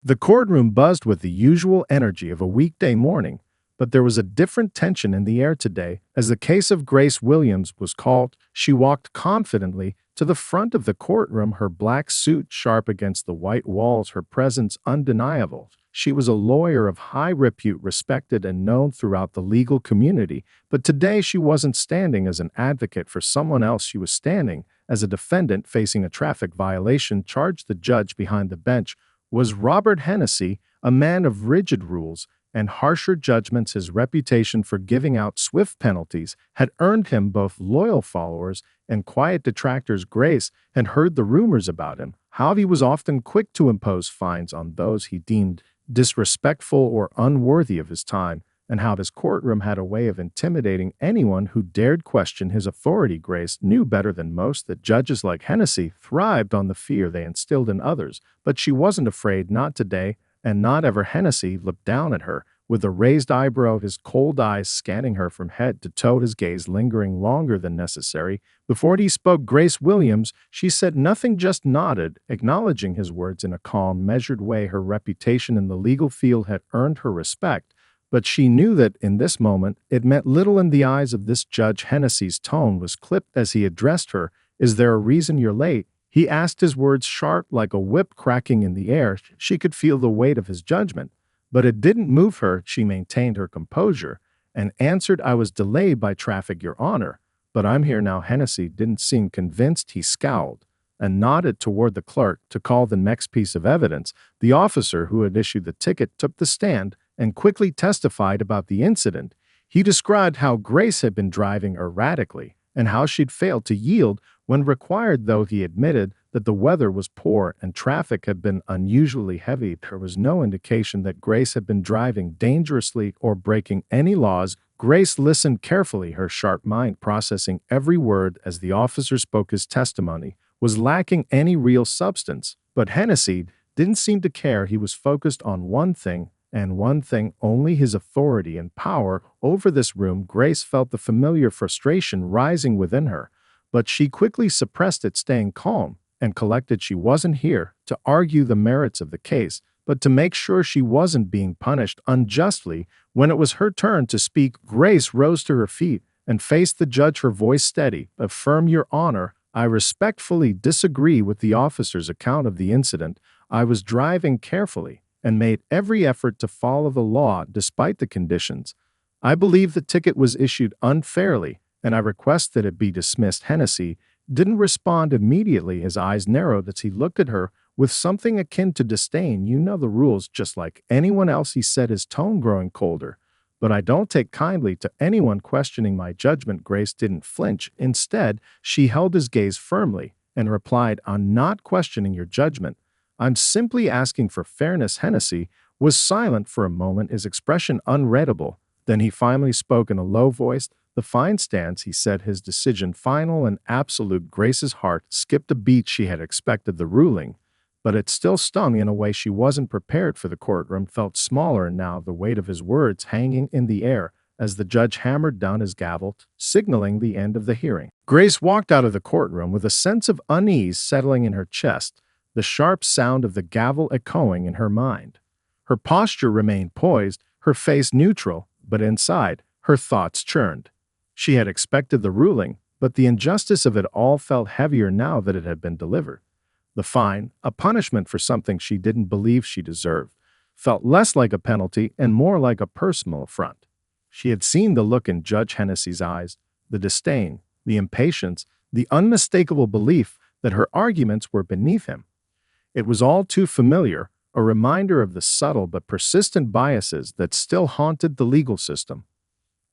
The courtroom buzzed with the usual energy of a weekday morning, but there was a different tension in the air today. As the case of Grace Williams was called, she walked confidently to the front of the courtroom, her black suit sharp against the white walls, her presence undeniable. She was a lawyer of high repute, respected and known throughout the legal community, but today she wasn't standing as an advocate for someone else. She was standing as a defendant facing a traffic violation charge. The judge behind the bench was Robert Hennessy, a man of rigid rules and harsher judgments. His reputation for giving out swift penalties had earned him both loyal followers and quiet detractors. Grace had heard the rumors about him, how he was often quick to impose fines on those he deemed disrespectful or unworthy of his time, and how his courtroom had a way of intimidating anyone who dared question his authority. Grace knew better than most that judges like Hennessy thrived on the fear they instilled in others, but she wasn't afraid, not today, and not ever. Hennessy looked down at her with a raised eyebrow, his cold eyes scanning her from head to toe, his gaze lingering longer than necessary. Before he spoke, Grace Williams, she said nothing, just nodded, acknowledging his words in a calm, measured way. Her reputation in the legal field had earned her respect, but she knew that in this moment it meant little in the eyes of this judge. Hennessy's tone was clipped as he addressed her. "Is there a reason you're late?" He asked, his words sharp like a whip cracking in the air. She could feel the weight of his judgment, but it didn't move her. She maintained her composure and answered, "I was delayed by traffic, Your Honor, but I'm here now." Hennessy didn't seem convinced. He scowled and nodded toward the clerk to call the next piece of evidence. The officer who had issued the ticket took the stand and quickly testified about the incident. He described how Grace had been driving erratically and how she'd failed to yield when required, though he admitted that the weather was poor and traffic had been unusually heavy. There was no indication that Grace had been driving dangerously or breaking any laws. Grace listened carefully, her sharp mind processing every word as the officer spoke. His testimony was lacking any real substance, but Hennessy didn't seem to care. He was focused on one thing, and one thing only: his authority and power over this room. Grace felt the familiar frustration rising within her, but she quickly suppressed it, staying calm and collected. She wasn't here to argue the merits of the case, but to make sure she wasn't being punished unjustly. When it was her turn to speak, Grace rose to her feet and faced the judge, her voice steady, but firm. "Your Honor, I respectfully disagree with the officer's account of the incident. I was driving carefully and made every effort to follow the law despite the conditions. I believe the ticket was issued unfairly, and I request that it be dismissed." Hennessy didn't respond immediately. His eyes narrowed as he looked at her with something akin to disdain. "You know the rules just like anyone else," he said, his tone growing colder, "but I don't take kindly to anyone questioning my judgment." Grace didn't flinch. Instead, she held his gaze firmly and replied, "I'm not questioning your judgment. I'm simply asking for fairness." Hennessy was silent for a moment, his expression unreadable. Then he finally spoke in a low voice. "The fine stands," he said, his decision final and absolute. Grace's heart skipped a beat. She had expected the ruling, but it still stung in a way she wasn't prepared for. The courtroom felt smaller now, the weight of his words hanging in the air as the judge hammered down his gavel, signaling the end of the hearing. Grace walked out of the courtroom with a sense of unease settling in her chest, the sharp sound of the gavel echoing in her mind. Her posture remained poised, her face neutral, but inside, her thoughts churned. She had expected the ruling, but the injustice of it all felt heavier now that it had been delivered. The fine, a punishment for something she didn't believe she deserved, felt less like a penalty and more like a personal affront. She had seen the look in Judge Hennessy's eyes, the disdain, the impatience, the unmistakable belief that her arguments were beneath him. It was all too familiar, a reminder of the subtle but persistent biases that still haunted the legal system.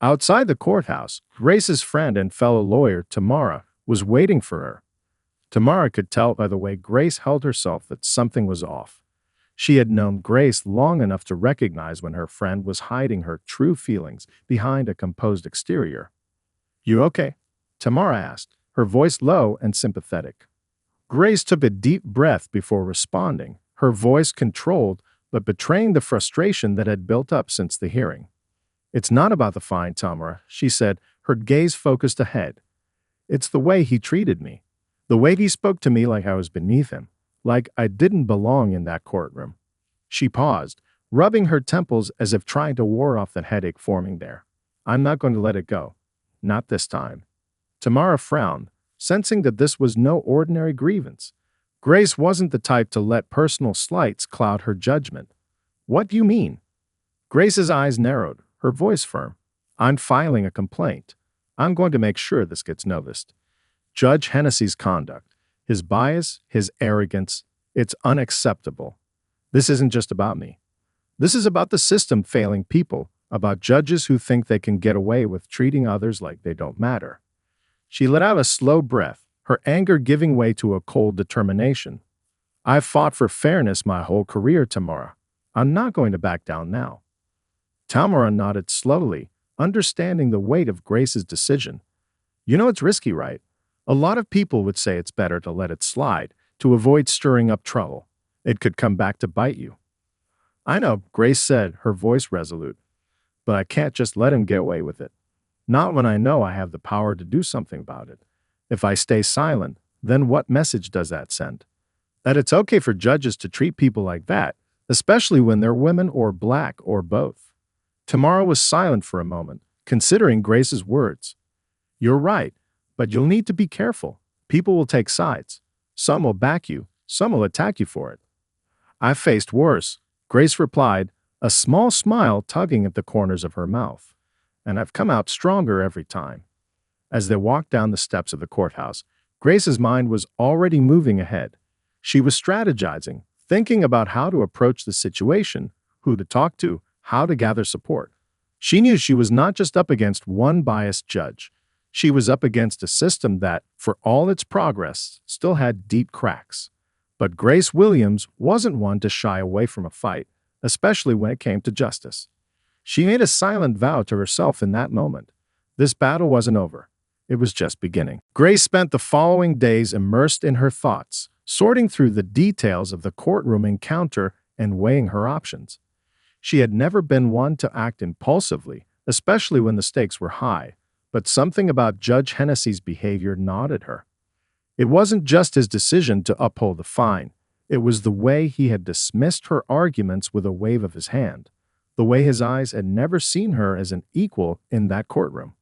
Outside the courthouse, Grace's friend and fellow lawyer, Tamara, was waiting for her. Tamara could tell by the way Grace held herself that something was off. She had known Grace long enough to recognize when her friend was hiding her true feelings behind a composed exterior. "You okay?" Tamara asked, her voice low and sympathetic. Grace took a deep breath before responding, her voice controlled but betraying the frustration that had built up since the hearing. "It's not about the fine, Tamara," she said, her gaze focused ahead. "It's the way he treated me. The way he spoke to me like I was beneath him, like I didn't belong in that courtroom." She paused, rubbing her temples as if trying to ward off the headache forming there. I'm not going to let it go. Not this time. Tamara frowned, sensing that this was no ordinary grievance. Grace wasn't the type to let personal slights cloud her judgment. What do you mean? Grace's eyes narrowed, her voice firm. I'm filing a complaint. I'm going to make sure this gets noticed. Judge Hennessy's conduct, his bias, his arrogance, it's unacceptable. This isn't just about me. This is about the system failing people, about judges who think they can get away with treating others like they don't matter. She let out a slow breath, her anger giving way to a cold determination. I've fought for fairness my whole career, Tamara. I'm not going to back down now. Tamara nodded slowly, understanding the weight of Grace's decision. You know it's risky, right? A lot of people would say it's better to let it slide, to avoid stirring up trouble. It could come back to bite you. I know, Grace said, her voice resolute. But I can't just let him get away with it. Not when I know I have the power to do something about it. If I stay silent, then what message does that send? That it's okay for judges to treat people like that, especially when they're women or black or both. Tamara was silent for a moment, considering Grace's words. You're right, but you'll need to be careful. People will take sides. Some will back you, some will attack you for it. I've faced worse, Grace replied, a small smile tugging at the corners of her mouth. And I've come out stronger every time. As they walked down the steps of the courthouse, Grace's mind was already moving ahead. She was strategizing, thinking about how to approach the situation, who to talk to, how to gather support. She knew she was not just up against one biased judge. She was up against a system that, for all its progress, still had deep cracks. But Grace Williams wasn't one to shy away from a fight, especially when it came to justice. She made a silent vow to herself in that moment. This battle wasn't over. It was just beginning. Grace spent the following days immersed in her thoughts, sorting through the details of the courtroom encounter and weighing her options. She had never been one to act impulsively, especially when the stakes were high, but something about Judge Hennessy's behavior gnawed her. It wasn't just his decision to uphold the fine. It was the way he had dismissed her arguments with a wave of his hand, the way his eyes had never seen her as an equal in that courtroom.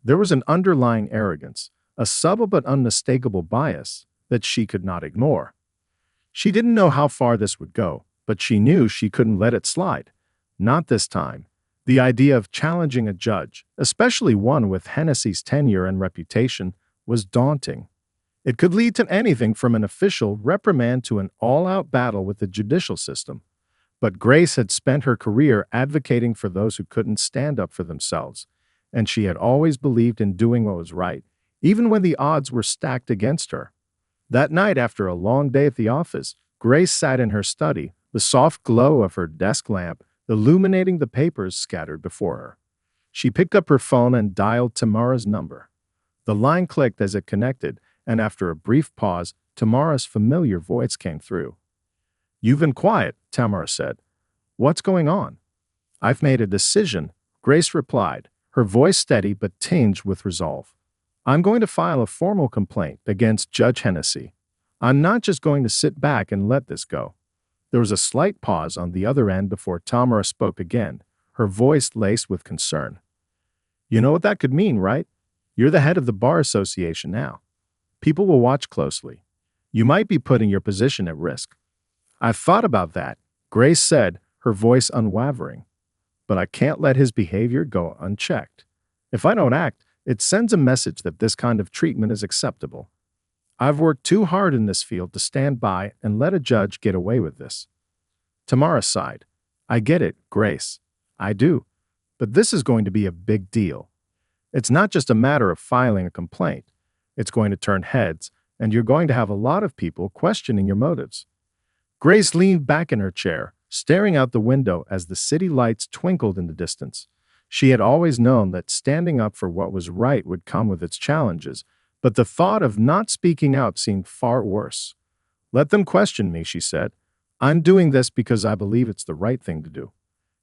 There was an underlying arrogance, a subtle but unmistakable bias that she could not ignore. She didn't know how far this would go, but she knew she couldn't let it slide. Not this time. The idea of challenging a judge, especially one with Hennessy's tenure and reputation, was daunting. It could lead to anything from an official reprimand to an all-out battle with the judicial system. But Grace had spent her career advocating for those who couldn't stand up for themselves, and she had always believed in doing what was right, even when the odds were stacked against her. That night, after a long day at the office, Grace sat in her study, the soft glow of her desk lamp illuminating the papers scattered before her. She picked up her phone and dialed Tamara's number. The line clicked as it connected, and after a brief pause, Tamara's familiar voice came through. You've been quiet, Tamara said. What's going on? I've made a decision, Grace replied, her voice steady but tinged with resolve. I'm going to file a formal complaint against Judge Hennessy. I'm not just going to sit back and let this go. There was a slight pause on the other end before Tamara spoke again, her voice laced with concern. You know what that could mean, right? You're the head of the Bar Association now. People will watch closely. You might be putting your position at risk. I've thought about that, Grace said, her voice unwavering. But I can't let his behavior go unchecked. If I don't act, it sends a message that this kind of treatment is acceptable. I've worked too hard in this field to stand by and let a judge get away with this. Tamara sighed. I get it, Grace. I do. But this is going to be a big deal. It's not just a matter of filing a complaint. It's going to turn heads, and you're going to have a lot of people questioning your motives. Grace leaned back in her chair, staring out the window as the city lights twinkled in the distance. She had always known that standing up for what was right would come with its challenges, but the thought of not speaking out seemed far worse. Let them question me, she said. I'm doing this because I believe it's the right thing to do.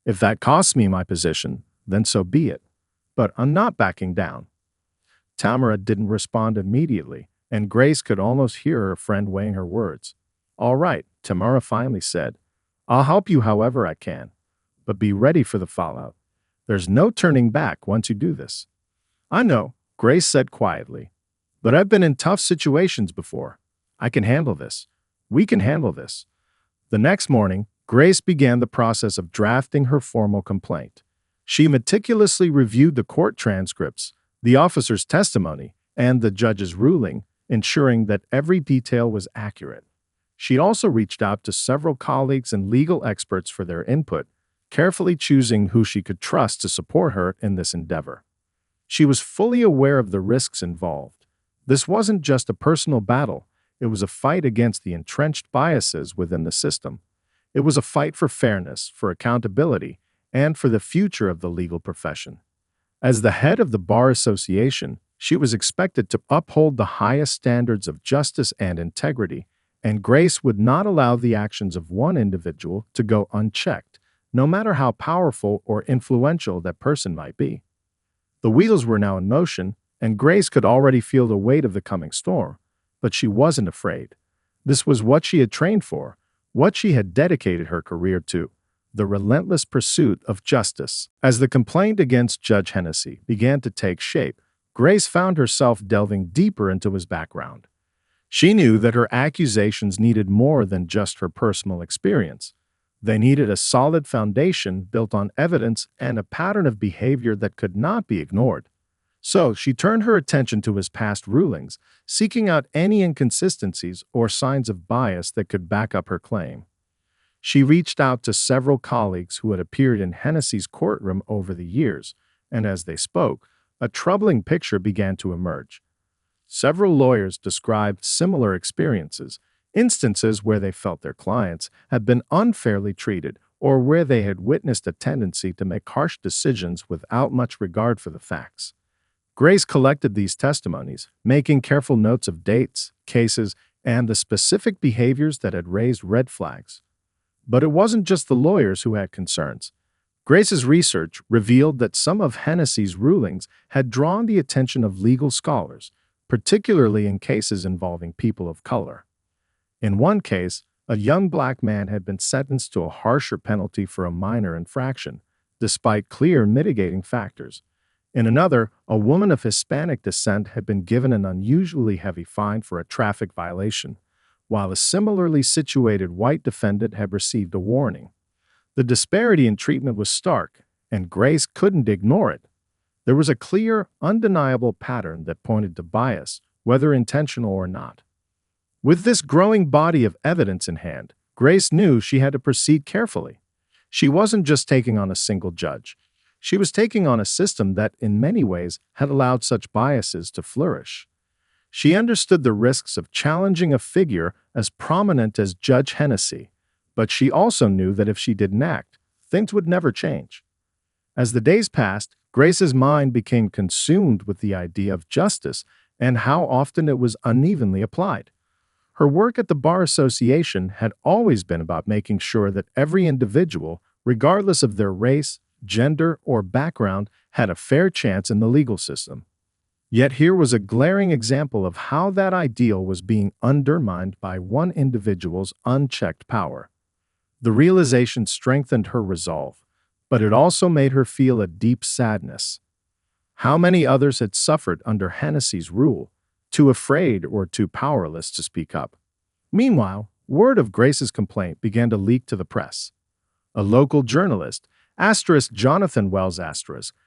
If that costs me my position, then so be it. But I'm not backing down. Tamara didn't respond immediately, and Grace could almost hear her friend weighing her words. All right, Tamara finally said. I'll help you however I can, but be ready for the fallout. There's no turning back once you do this." "I know," Grace said quietly, "but I've been in tough situations before. I can handle this. We can handle this." The next morning, Grace began the process of drafting her formal complaint. She meticulously reviewed the court transcripts, the officer's testimony, and the judge's ruling, ensuring that every detail was accurate. She also reached out to several colleagues and legal experts for their input, carefully choosing who she could trust to support her in this endeavor. She was fully aware of the risks involved. This wasn't just a personal battle, it was a fight against the entrenched biases within the system. It was a fight for fairness, for accountability, and for the future of the legal profession. As the head of the Bar Association, she was expected to uphold the highest standards of justice and integrity, and Grace would not allow the actions of one individual to go unchecked, no matter how powerful or influential that person might be. The wheels were now in motion, and Grace could already feel the weight of the coming storm, but she wasn't afraid. This was what she had trained for, what she had dedicated her career to, the relentless pursuit of justice. As the complaint against Judge Hennessy began to take shape, Grace found herself delving deeper into his background. She knew that her accusations needed more than just her personal experience. They needed a solid foundation built on evidence and a pattern of behavior that could not be ignored. So she turned her attention to his past rulings, seeking out any inconsistencies or signs of bias that could back up her claim. She reached out to several colleagues who had appeared in Hennessy's courtroom over the years, and as they spoke, a troubling picture began to emerge. Several lawyers described similar experiences, instances where they felt their clients had been unfairly treated or where they had witnessed a tendency to make harsh decisions without much regard for the facts. Grace collected these testimonies, making careful notes of dates, cases, and the specific behaviors that had raised red flags. But it wasn't just the lawyers who had concerns. Grace's research revealed that some of Hennessy's rulings had drawn the attention of legal scholars, particularly in cases involving people of color. In one case, a young black man had been sentenced to a harsher penalty for a minor infraction, despite clear mitigating factors. In another, a woman of Hispanic descent had been given an unusually heavy fine for a traffic violation, while a similarly situated white defendant had received a warning. The disparity in treatment was stark, and Grace couldn't ignore it. There was a clear, undeniable pattern that pointed to bias, whether intentional or not. With this growing body of evidence in hand, Grace knew she had to proceed carefully. She wasn't just taking on a single judge. She was taking on a system that, in many ways, had allowed such biases to flourish. She understood the risks of challenging a figure as prominent as Judge Hennessy, but she also knew that if she didn't act, things would never change. As the days passed, Grace's mind became consumed with the idea of justice and how often it was unevenly applied. Her work at the Bar Association had always been about making sure that every individual, regardless of their race, gender, or background, had a fair chance in the legal system. Yet here was a glaring example of how that ideal was being undermined by one individual's unchecked power. The realization strengthened her resolve, but it also made her feel a deep sadness. How many others had suffered under Hennessy's rule, too afraid or too powerless to speak up? Meanwhile, word of Grace's complaint began to leak to the press. A local journalist, Jonathan Wells,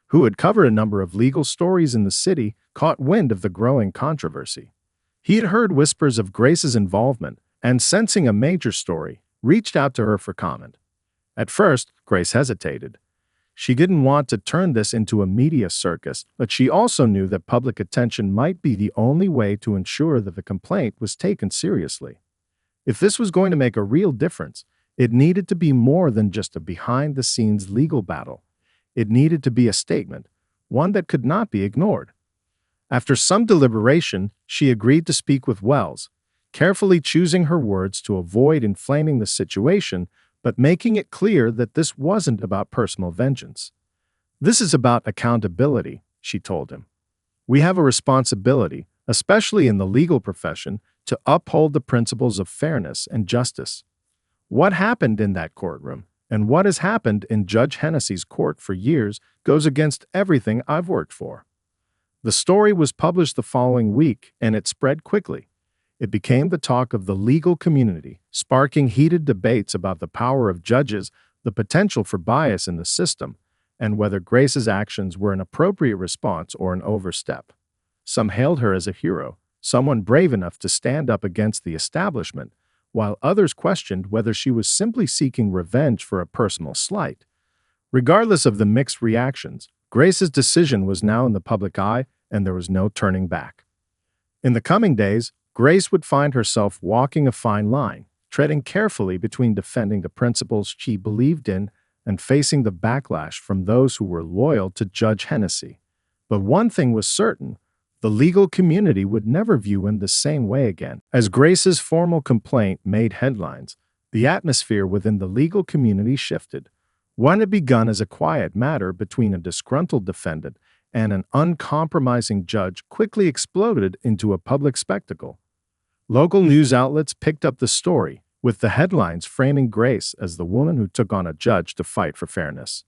who had covered a number of legal stories in the city, caught wind of the growing controversy. He had heard whispers of Grace's involvement and, sensing a major story, reached out to her for comment. At first, Grace hesitated. She didn't want to turn this into a media circus, but she also knew that public attention might be the only way to ensure that the complaint was taken seriously. If this was going to make a real difference, it needed to be more than just a behind-the-scenes legal battle. It needed to be a statement, one that could not be ignored. After some deliberation, she agreed to speak with Wells, carefully choosing her words to avoid inflaming the situation, but making it clear that this wasn't about personal vengeance. "This is about accountability," she told him. "We have a responsibility, especially in the legal profession, to uphold the principles of fairness and justice." What happened in that courtroom and what has happened in Judge Hennessy's court for years goes against everything I've worked for. The story was published the following week, and it spread quickly. It became the talk of the legal community, sparking heated debates about the power of judges, the potential for bias in the system, and whether Grace's actions were an appropriate response or an overstep. Some hailed her as a hero, someone brave enough to stand up against the establishment, while others questioned whether she was simply seeking revenge for a personal slight. Regardless of the mixed reactions, Grace's decision was now in the public eye, and there was no turning back. In the coming days, Grace would find herself walking a fine line, treading carefully between defending the principles she believed in and facing the backlash from those who were loyal to Judge Hennessy. But one thing was certain: the legal community would never view him the same way again. As Grace's formal complaint made headlines, the atmosphere within the legal community shifted. What had begun as a quiet matter between a disgruntled defendant and an uncompromising judge quickly exploded into a public spectacle. Local news outlets picked up the story, with the headlines framing Grace as the woman who took on a judge to fight for fairness.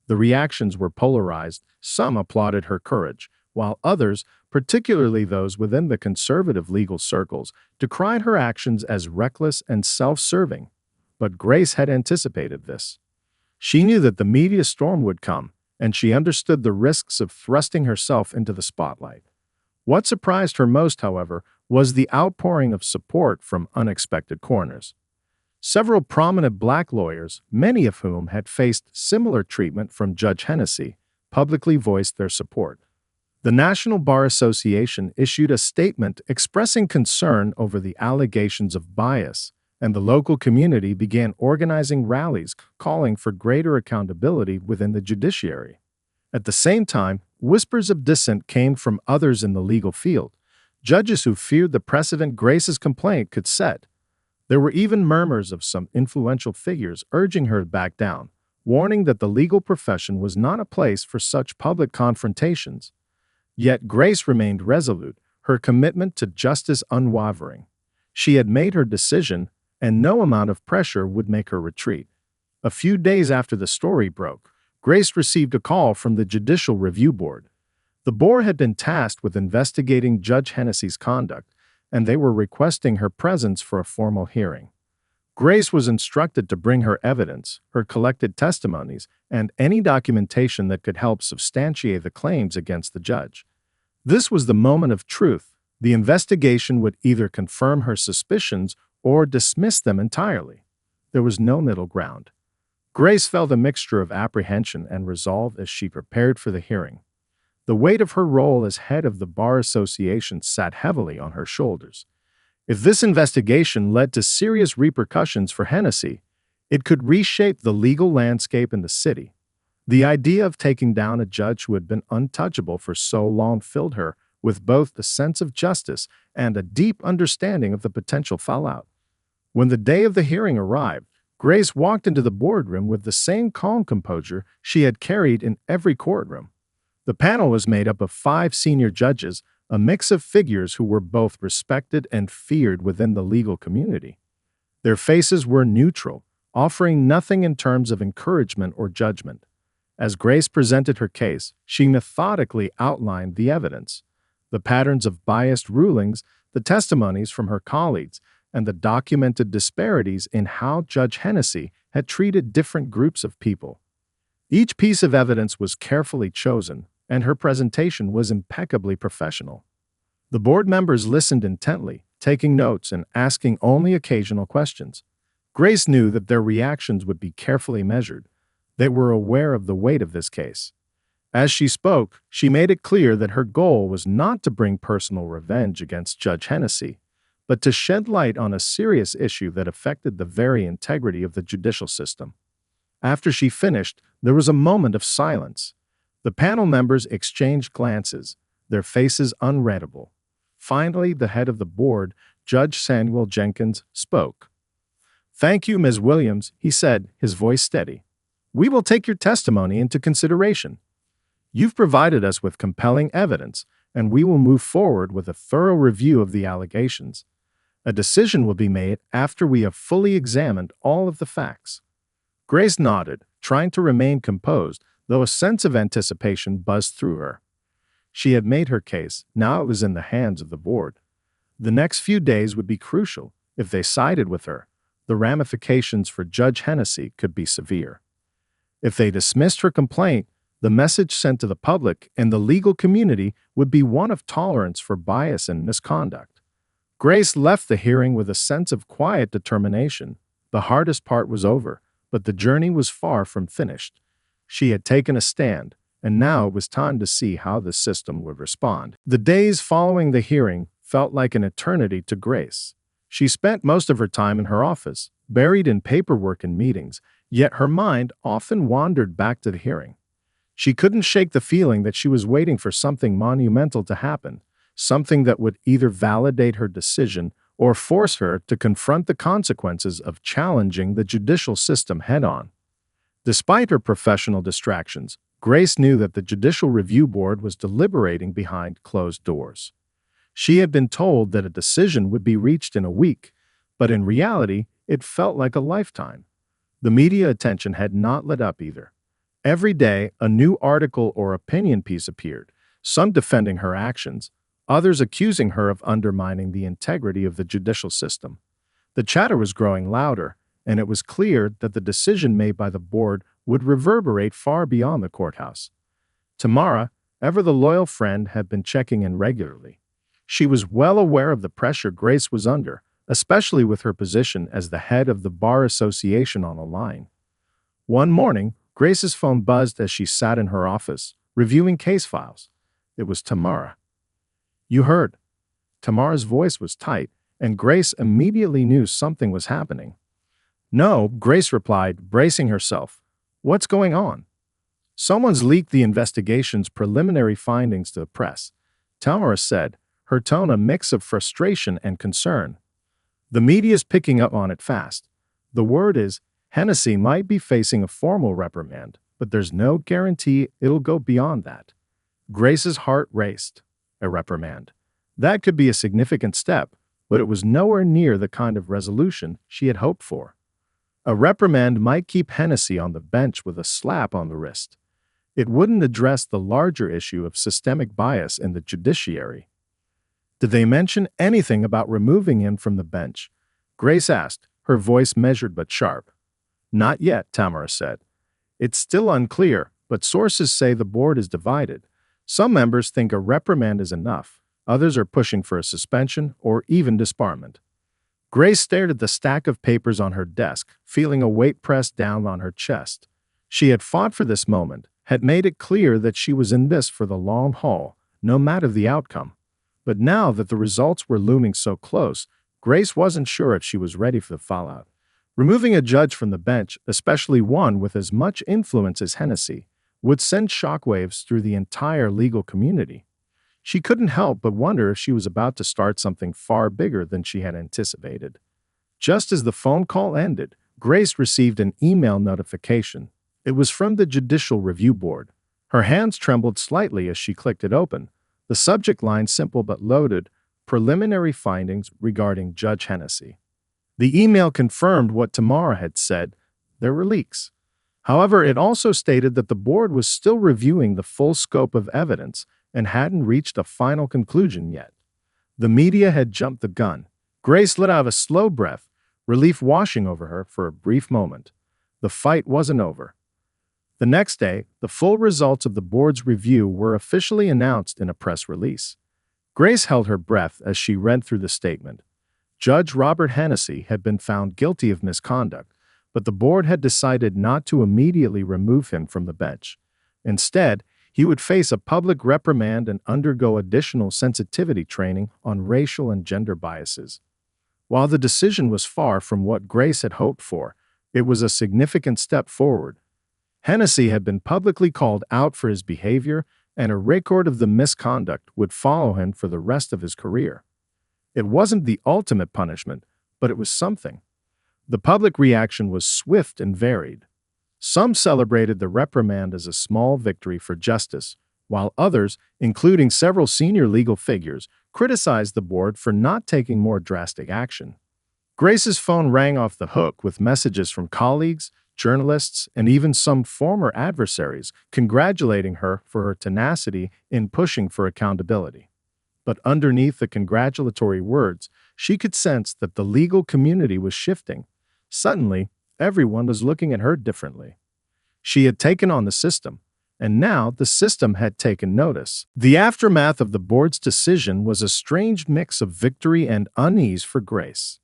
The reactions were polarized. Some applauded her courage, while others, particularly those within the conservative legal circles, decried her actions as reckless and self-serving. But Grace had anticipated this. She knew that the media storm would come, and she understood the risks of thrusting herself into the spotlight. What surprised her most, however, was the outpouring of support from unexpected corners. Several prominent black lawyers, many of whom had faced similar treatment from Judge Hennessy, publicly voiced their support. The National Bar Association issued a statement expressing concern over the allegations of bias, and the local community began organizing rallies calling for greater accountability within the judiciary. At the same time, whispers of dissent came from others in the legal field, judges who feared the precedent Grace's complaint could set. There were even murmurs of some influential figures urging her to back down, warning that the legal profession was not a place for such public confrontations. Yet Grace remained resolute, her commitment to justice unwavering. She had made her decision, and no amount of pressure would make her retreat. A few days after the story broke, Grace received a call from the Judicial Review Board. The board had been tasked with investigating Judge Hennessy's conduct, and they were requesting her presence for a formal hearing. Grace was instructed to bring her evidence, her collected testimonies, and any documentation that could help substantiate the claims against the judge. This was the moment of truth. The investigation would either confirm her suspicions or dismiss them entirely. There was no middle ground. Grace felt a mixture of apprehension and resolve as she prepared for the hearing. The weight of her role as head of the Bar Association sat heavily on her shoulders. If this investigation led to serious repercussions for Hennessy, it could reshape the legal landscape in the city. The idea of taking down a judge who had been untouchable for so long filled her with both a sense of justice and a deep understanding of the potential fallout. When the day of the hearing arrived, Grace walked into the boardroom with the same calm composure she had carried in every courtroom. The panel was made up of 5 senior judges, a mix of figures who were both respected and feared within the legal community. Their faces were neutral, offering nothing in terms of encouragement or judgment. As Grace presented her case, she methodically outlined the evidence, the patterns of biased rulings, the testimonies from her colleagues, and the documented disparities in how Judge Hennessy had treated different groups of people. Each piece of evidence was carefully chosen, and her presentation was impeccably professional. The board members listened intently, taking notes and asking only occasional questions. Grace knew that their reactions would be carefully measured. They were aware of the weight of this case. As she spoke, she made it clear that her goal was not to bring personal revenge against Judge Hennessy, but to shed light on a serious issue that affected the very integrity of the judicial system. After she finished, there was a moment of silence. The panel members exchanged glances, their faces unreadable. Finally, the head of the board, Judge Samuel Jenkins, spoke. "Thank you, Ms. Williams," he said, his voice steady. "We will take your testimony into consideration. You've provided us with compelling evidence, and we will move forward with a thorough review of the allegations. A decision will be made after we have fully examined all of the facts." Grace nodded, trying to remain composed, though a sense of anticipation buzzed through her. She had made her case, now it was in the hands of the board. The next few days would be crucial. If they sided with her, the ramifications for Judge Hennessy could be severe. If they dismissed her complaint, the message sent to the public and the legal community would be one of tolerance for bias and misconduct. Grace left the hearing with a sense of quiet determination. The hardest part was over, but the journey was far from finished. She had taken a stand, and now it was time to see how the system would respond. The days following the hearing felt like an eternity to Grace. She spent most of her time in her office, buried in paperwork and meetings, yet her mind often wandered back to the hearing. She couldn't shake the feeling that she was waiting for something monumental to happen, something that would either validate her decision or force her to confront the consequences of challenging the judicial system head-on. Despite her professional distractions, Grace knew that the Judicial Review Board was deliberating behind closed doors. She had been told that a decision would be reached in a week, but in reality, it felt like a lifetime. The media attention had not let up either. Every day, a new article or opinion piece appeared, some defending her actions, others accusing her of undermining the integrity of the judicial system. The chatter was growing louder, and it was clear that the decision made by the board would reverberate far beyond the courthouse. Tamara, ever the loyal friend, had been checking in regularly. She was well aware of the pressure Grace was under, especially with her position as the head of the Bar Association on the line. One morning, Grace's phone buzzed as she sat in her office, reviewing case files. It was Tamara. "You heard." Tamara's voice was tight, and Grace immediately knew something was happening. "No," Grace replied, bracing herself. "What's going on?" "Someone's leaked the investigation's preliminary findings to the press," Tamara said, her tone a mix of frustration and concern. "The media's picking up on it fast. The word is Hennessy might be facing a formal reprimand, but there's no guarantee it'll go beyond that." Grace's heart raced. A reprimand. That could be a significant step, but it was nowhere near the kind of resolution she had hoped for. A reprimand might keep Hennessy on the bench with a slap on the wrist. It wouldn't address the larger issue of systemic bias in the judiciary. "Did they mention anything about removing him from the bench?" Grace asked, her voice measured but sharp. "Not yet," Tamara said. "It's still unclear, but sources say the board is divided. Some members think a reprimand is enough. Others are pushing for a suspension or even disbarment." Grace stared at the stack of papers on her desk, feeling a weight pressed down on her chest. She had fought for this moment, had made it clear that she was in this for the long haul, no matter the outcome. But now that the results were looming so close, Grace wasn't sure if she was ready for the fallout. Removing a judge from the bench, especially one with as much influence as Hennessy, would send shockwaves through the entire legal community. She couldn't help but wonder if she was about to start something far bigger than she had anticipated. Just as the phone call ended, Grace received an email notification. It was from the Judicial Review Board. Her hands trembled slightly as she clicked it open. The subject line, simple but loaded, "Preliminary findings regarding Judge Hennessy." The email confirmed what Tamara had said. There were leaks. However, it also stated that the board was still reviewing the full scope of evidence and hadn't reached a final conclusion yet. The media had jumped the gun. Grace let out a slow breath, relief washing over her for a brief moment. The fight wasn't over. The next day, the full results of the board's review were officially announced in a press release. Grace held her breath as she read through the statement. Judge Robert Hennessy had been found guilty of misconduct, but the board had decided not to immediately remove him from the bench. Instead, he would face a public reprimand and undergo additional sensitivity training on racial and gender biases. While the decision was far from what Grace had hoped for, it was a significant step forward. Hennessy had been publicly called out for his behavior, and a record of the misconduct would follow him for the rest of his career. It wasn't the ultimate punishment, but it was something. The public reaction was swift and varied. Some celebrated the reprimand as a small victory for justice, while others, including several senior legal figures, criticized the board for not taking more drastic action. Grace's phone rang off the hook with messages from colleagues, journalists, and even some former adversaries congratulating her for her tenacity in pushing for accountability. But underneath the congratulatory words, she could sense that the legal community was shifting. Suddenly, everyone was looking at her differently. She had taken on the system, and now the system had taken notice. The aftermath of the board's decision was a strange mix of victory and unease for Grace.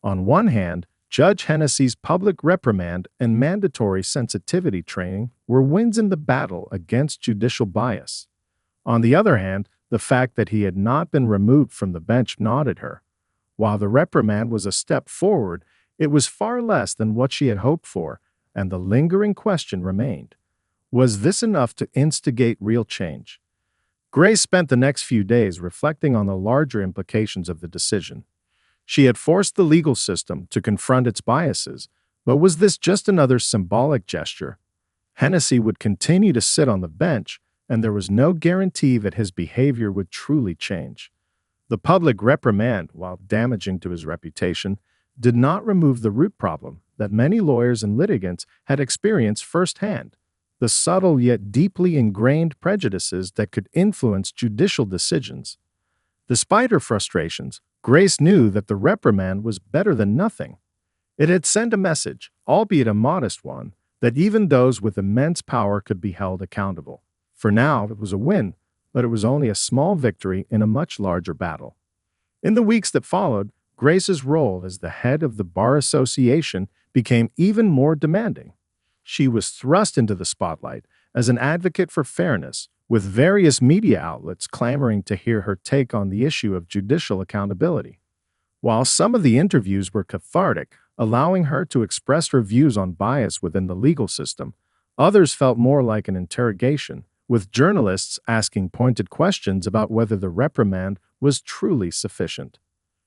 On one hand, Judge Hennessy's public reprimand and mandatory sensitivity training were wins in the battle against judicial bias. On the other hand, the fact that he had not been removed from the bench gnawed at her. While the reprimand was a step forward, it was far less than what she had hoped for, and the lingering question remained. Was this enough to instigate real change? Grace spent the next few days reflecting on the larger implications of the decision. She had forced the legal system to confront its biases, but was this just another symbolic gesture? Hennessy would continue to sit on the bench, and there was no guarantee that his behavior would truly change. The public reprimand, while damaging to his reputation, did not remove the root problem that many lawyers and litigants had experienced firsthand: the subtle yet deeply ingrained prejudices that could influence judicial decisions. Despite her frustrations, Grace knew that the reprimand was better than nothing. It had sent a message, albeit a modest one, that even those with immense power could be held accountable. For now, it was a win, but it was only a small victory in a much larger battle. In the weeks that followed, Grace's role as the head of the Bar Association became even more demanding. She was thrust into the spotlight as an advocate for fairness, with various media outlets clamoring to hear her take on the issue of judicial accountability. While some of the interviews were cathartic, allowing her to express her views on bias within the legal system, others felt more like an interrogation, with journalists asking pointed questions about whether the reprimand was truly sufficient.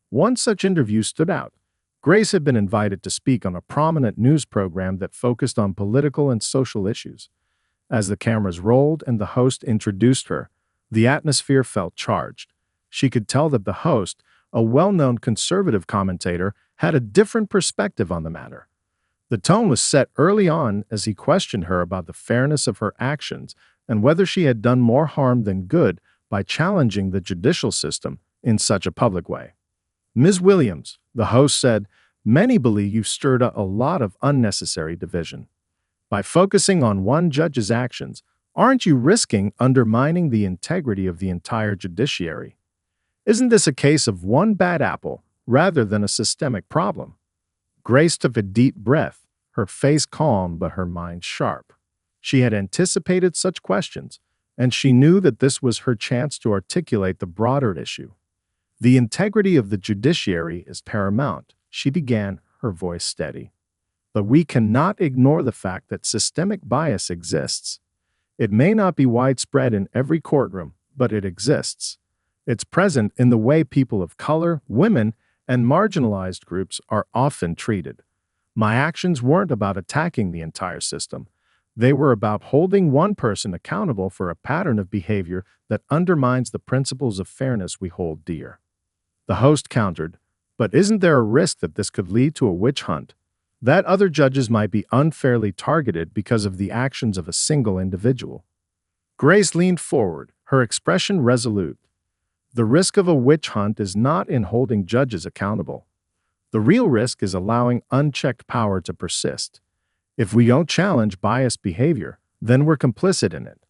One such interview stood out. Grace had been invited to speak on a prominent news program that focused on political and social issues. As the cameras rolled and the host introduced her, the atmosphere felt charged. She could tell that the host, a well-known conservative commentator, had a different perspective on the matter. The tone was set early on as he questioned her about the fairness of her actions and whether she had done more harm than good by challenging the judicial system in such a public way. "Ms. Williams," the host said, "many believe you've stirred up a lot of unnecessary division. By focusing on one judge's actions, aren't you risking undermining the integrity of the entire judiciary? Isn't this a case of one bad apple rather than a systemic problem?" Grace took a deep breath, her face calm but her mind sharp. She had anticipated such questions, and she knew that this was her chance to articulate the broader issue. "The integrity of the judiciary is paramount," she began, her voice steady. "But we cannot ignore the fact that systemic bias exists. It may not be widespread in every courtroom, but it exists. It's present in the way people of color, women, and marginalized groups are often treated. My actions weren't about attacking the entire system. They were about holding one person accountable for a pattern of behavior that undermines the principles of fairness we hold dear." The host countered, "But isn't there a risk that this could lead to a witch hunt? That other judges might be unfairly targeted because of the actions of a single individual?" Grace leaned forward, her expression resolute. "The risk of a witch hunt is not in holding judges accountable. The real risk is allowing unchecked power to persist. If we don't challenge biased behavior, then we're complicit in it.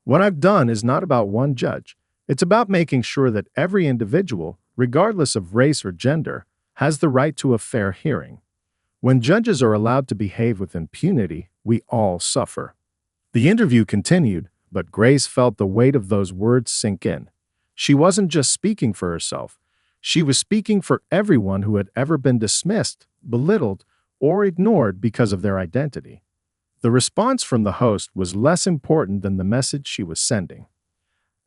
What I've done is not about one judge. It's about making sure that every individual, regardless of race or gender, has the right to a fair hearing. When judges are allowed to behave with impunity, we all suffer." The interview continued, but Grace felt the weight of those words sink in. She wasn't just speaking for herself. She was speaking for everyone who had ever been dismissed, belittled, or ignored because of their identity. The response from the host was less important than the message she was sending.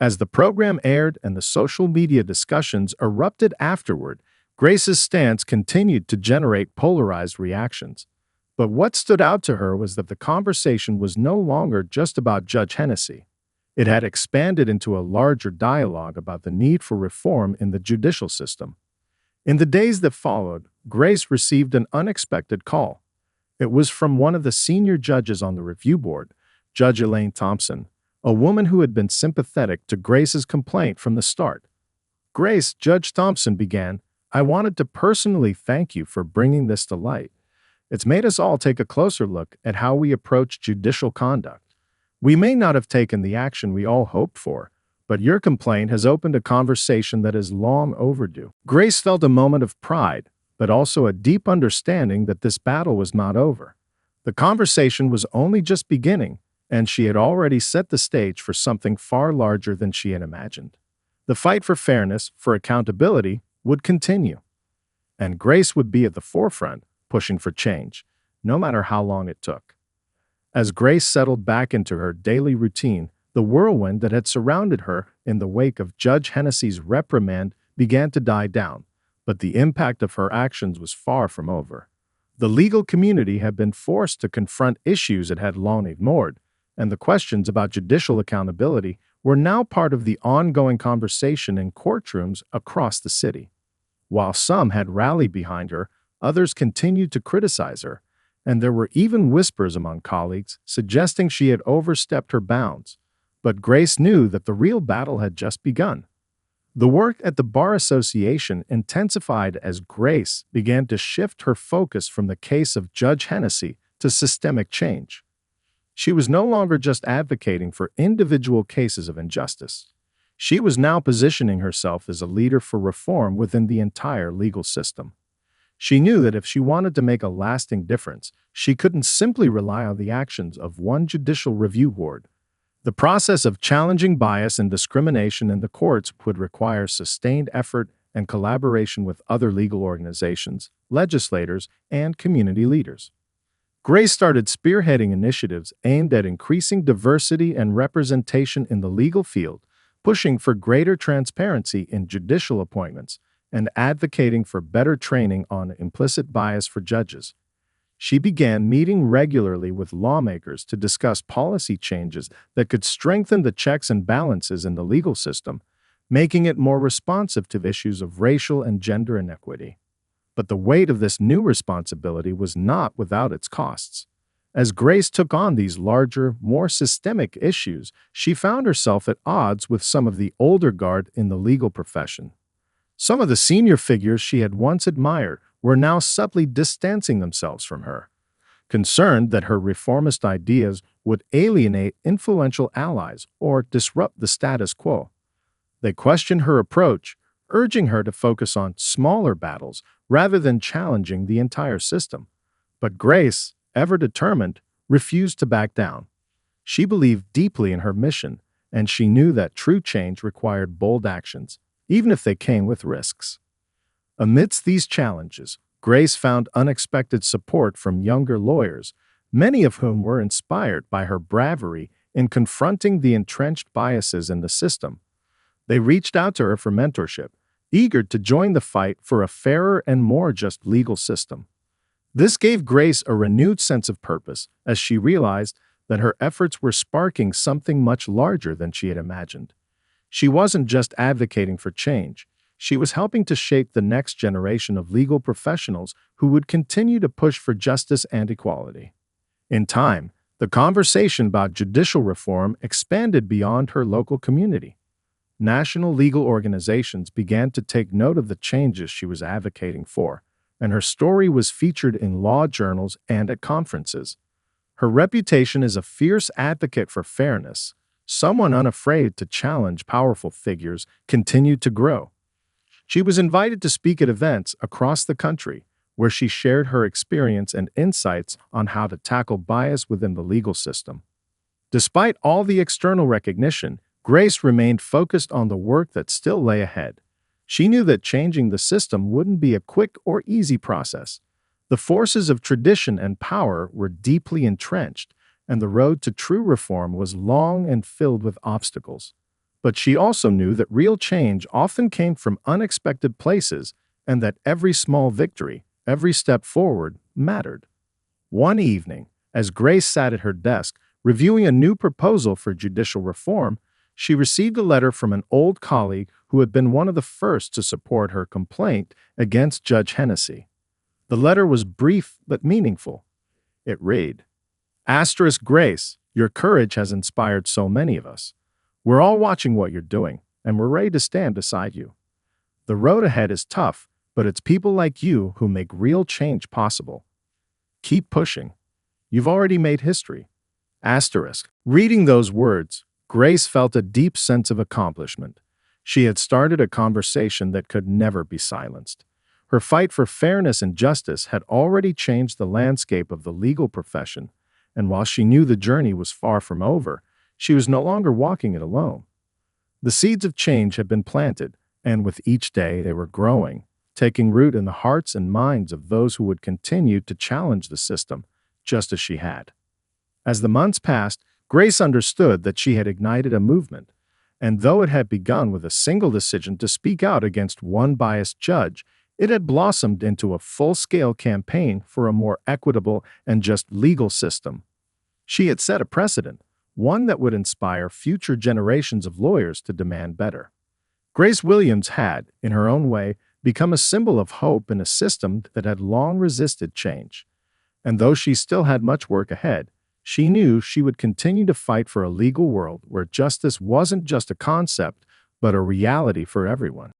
As the program aired and the social media discussions erupted afterward, Grace's stance continued to generate polarized reactions. But what stood out to her was that the conversation was no longer just about Judge Hennessy. It had expanded into a larger dialogue about the need for reform in the judicial system. In the days that followed, Grace received an unexpected call. It was from one of the senior judges on the review board, Judge Elaine Thompson, a woman who had been sympathetic to Grace's complaint from the start. Grace, Judge Thompson began, I wanted to personally thank you for bringing this to light. It's made us all take a closer look at how we approach judicial conduct. We may not have taken the action we all hoped for, but your complaint has opened a conversation that is long overdue. Grace felt a moment of pride, but also a deep understanding that this battle was not over. The conversation was only just beginning, and she had already set the stage for something far larger than she had imagined. The fight for fairness, for accountability, would continue. And Grace would be at the forefront, pushing for change, no matter how long it took. As Grace settled back into her daily routine, the whirlwind that had surrounded her in the wake of Judge Hennessy's reprimand began to die down, but the impact of her actions was far from over. The legal community had been forced to confront issues it had long ignored, and the questions about judicial accountability were now part of the ongoing conversation in courtrooms across the city. While some had rallied behind her, others continued to criticize her, and there were even whispers among colleagues suggesting she had overstepped her bounds. But Grace knew that the real battle had just begun. The work at the Bar Association intensified as Grace began to shift her focus from the case of Judge Hennessy to systemic change. She was no longer just advocating for individual cases of injustice. She was now positioning herself as a leader for reform within the entire legal system. She knew that if she wanted to make a lasting difference, she couldn't simply rely on the actions of one judicial review board. The process of challenging bias and discrimination in the courts would require sustained effort and collaboration with other legal organizations, legislators, and community leaders. Grace started spearheading initiatives aimed at increasing diversity and representation in the legal field, pushing for greater transparency in judicial appointments, and advocating for better training on implicit bias for judges. She began meeting regularly with lawmakers to discuss policy changes that could strengthen the checks and balances in the legal system, making it more responsive to issues of racial and gender inequity. But the weight of this new responsibility was not without its costs. As Grace took on these larger, more systemic issues, she found herself at odds with some of the older guard in the legal profession. Some of the senior figures she had once admired were now subtly distancing themselves from her, concerned that her reformist ideas would alienate influential allies or disrupt the status quo. They questioned her approach, urging her to focus on smaller battles rather than challenging the entire system. But Grace, ever determined, refused to back down. She believed deeply in her mission, and she knew that true change required bold actions, even if they came with risks. Amidst these challenges, Grace found unexpected support from younger lawyers, many of whom were inspired by her bravery in confronting the entrenched biases in the system. They reached out to her for mentorship, eager to join the fight for a fairer and more just legal system. This gave Grace a renewed sense of purpose as she realized that her efforts were sparking something much larger than she had imagined. She wasn't just advocating for change. She was helping to shape the next generation of legal professionals who would continue to push for justice and equality. In time, the conversation about judicial reform expanded beyond her local community. National legal organizations began to take note of the changes she was advocating for, and her story was featured in law journals and at conferences. Her reputation as a fierce advocate for fairness, someone unafraid to challenge powerful figures, continued to grow. She was invited to speak at events across the country, where she shared her experience and insights on how to tackle bias within the legal system. Despite all the external recognition, Grace remained focused on the work that still lay ahead. She knew that changing the system wouldn't be a quick or easy process. The forces of tradition and power were deeply entrenched, and the road to true reform was long and filled with obstacles. But she also knew that real change often came from unexpected places and that every small victory, every step forward, mattered. One evening, as Grace sat at her desk, reviewing a new proposal for judicial reform, she received a letter from an old colleague who had been one of the first to support her complaint against Judge Hennessy. The letter was brief but meaningful. It read, Asterisk Grace, your courage has inspired so many of us. We're all watching what you're doing, and we're ready to stand beside you. The road ahead is tough, but it's people like you who make real change possible. Keep pushing. You've already made history. Asterisk. Reading those words, Grace felt a deep sense of accomplishment. She had started a conversation that could never be silenced. Her fight for fairness and justice had already changed the landscape of the legal profession, and while she knew the journey was far from over, she was no longer walking it alone. The seeds of change had been planted, and with each day they were growing, taking root in the hearts and minds of those who would continue to challenge the system, just as she had. As the months passed, Grace understood that she had ignited a movement, and though it had begun with a single decision to speak out against one biased judge, it had blossomed into a full-scale campaign for a more equitable and just legal system. She had set a precedent, one that would inspire future generations of lawyers to demand better. Grace Williams had, in her own way, become a symbol of hope in a system that had long resisted change. And though she still had much work ahead, she knew she would continue to fight for a legal world where justice wasn't just a concept, but a reality for everyone.